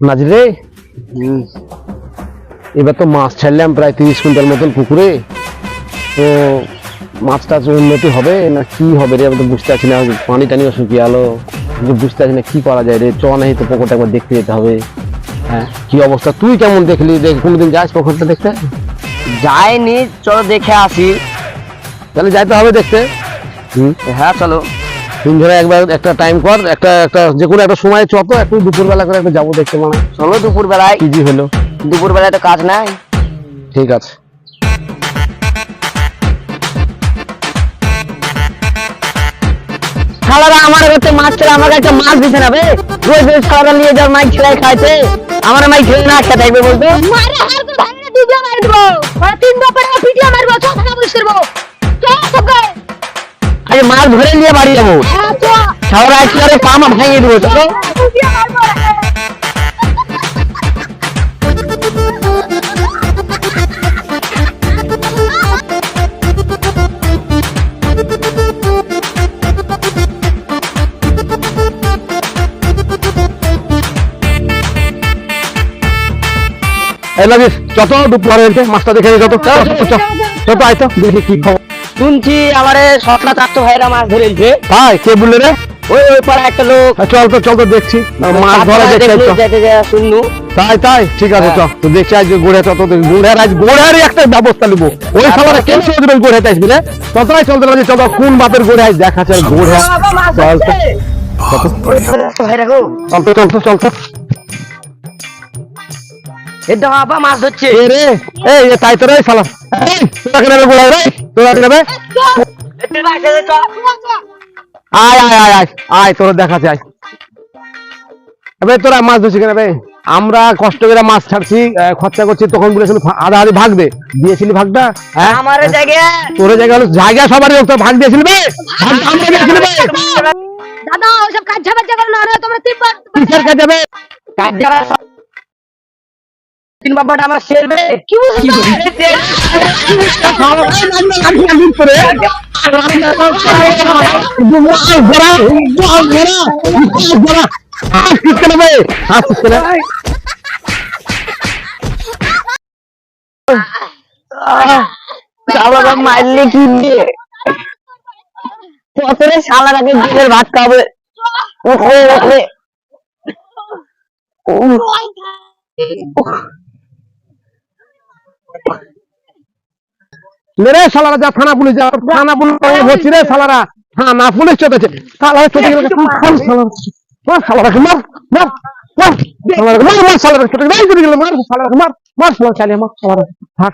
নাজরে এবার তো মাছ ছাড়লাম প্রায় 30 কুইন্টাল মতন পুকুরে। তো মাছটা উন্নতি হবে না কি হবে রে? আমি তো বুঝতে পারছি না, পানি টানিও শুকিয়ে গেলো, বুঝতে পারছি না কি করা যায় রে। চ নাই তো পুকুরটা একবার দেখতে যেতে হবে। হ্যাঁ, কি অবস্থা? তুই কেমন দেখলি? কোনোদিন যাস পুকুরটা দেখতে? যাইনি, চলো দেখে আসি। তাহলে যাইতে হবে দেখতে। হ্যাঁ চলো। দিন ধরে একবার একটা টাইম কর, একটা একটা যে কোনো একটা সময় চ, তো একটু দুপুরবেলা করে একটু যাবো দেখতে। মানে চলো দুপুর বেলায়। কি জি হলো? দুপুর বেলায় তো কাজ নাই। ঠিক আছে। শালারা আমার কাছে মাছ ছেড়ে আমার কাছে মাছ দিতে না বে। রোজ রোজ শালারা নিয়ে যাওয়ার মাছ ছেড়ে খাইছে, আমার মাছ ছেড়ে না খেতে থাকবে বলতো। মারে হার তো ধানে দুইটা মার দেবো, আর তিন বাপরে পিটিয়ে মারবো, ছ টাকা পুলিশ করবো। কে সবে আরে মাছ ধরে নিয়ে বাড়ি যাবো। আচ্ছা শালারা একেবারে পা মা ভাঙিয়ে দেবো তো। পিটিয়ে মারবো। এই লাগিস যত দুপুর হয়েছে মাছটা দেখে যত যত আইতো দেখি কি খবর। শুনছি আমারে সতলা চারটো ভাইরা মাছ ধরেছে। ভাই কে বললে রে? ওই ওই পাড়া একটা লোক চল তো দেখছি মাছ ধরা দেখছি। শুনলু তাই ঠিক আছে, চ তো দেখছি আজকে গোড়ে চত গোড়ারই একটা ব্যবস্থা নেবো। ওই খাবারে কেন দেবেন গোড়ে আসবি রে? ততটাই চলতে পারছি। চল কোন বাপের গোড়ে আজ দেখাচ্ছে গোড়ে। চল তো এটা বাবা মাছ ধরছে। এ রে এই তাই তো রে শালা। এই তোরা কেন গোড়ে রে? তোরা কেন বে? আয় তোরা দেখাচ্ছে আয়। এবার তোরা মাছ ধরছি কেন বে? আমরা কষ্ট করে মাছ ছাড়ছি, খরচা করছি, তখন বলেছিল আধা আধি ভাগ দে। দিয়েছিলি ভাগটা? হ্যাঁ আমার জায়গা তোর জায়গা হলো জায়গা সবারই তো ভাগ দিয়েছিলি বে? ভাগ আমরা দিয়েছিলি বে? দাদা ওসব কাজ ঝামেলা করো না, তোমরা তিনবার কিসের কাজ যাবে? কাজ যারা তিন বাবাটা আমার শেরবে কি বুঝছো? শালারা মারলে কি দিয়ে পথরে শালারাকে দিনের ভাত খাবে। রে শালারা যা থানা পুলিশ হচ্ছে রে শালারা। থানা পুলিশ চলেছে শালারা চলে গেল। শালারাকে মার মার মার শালারাকে মার মার শালারাকে চলে গেল। মার শালারাকে মার মার শালারা চালিয়ে মার শালারা থাক।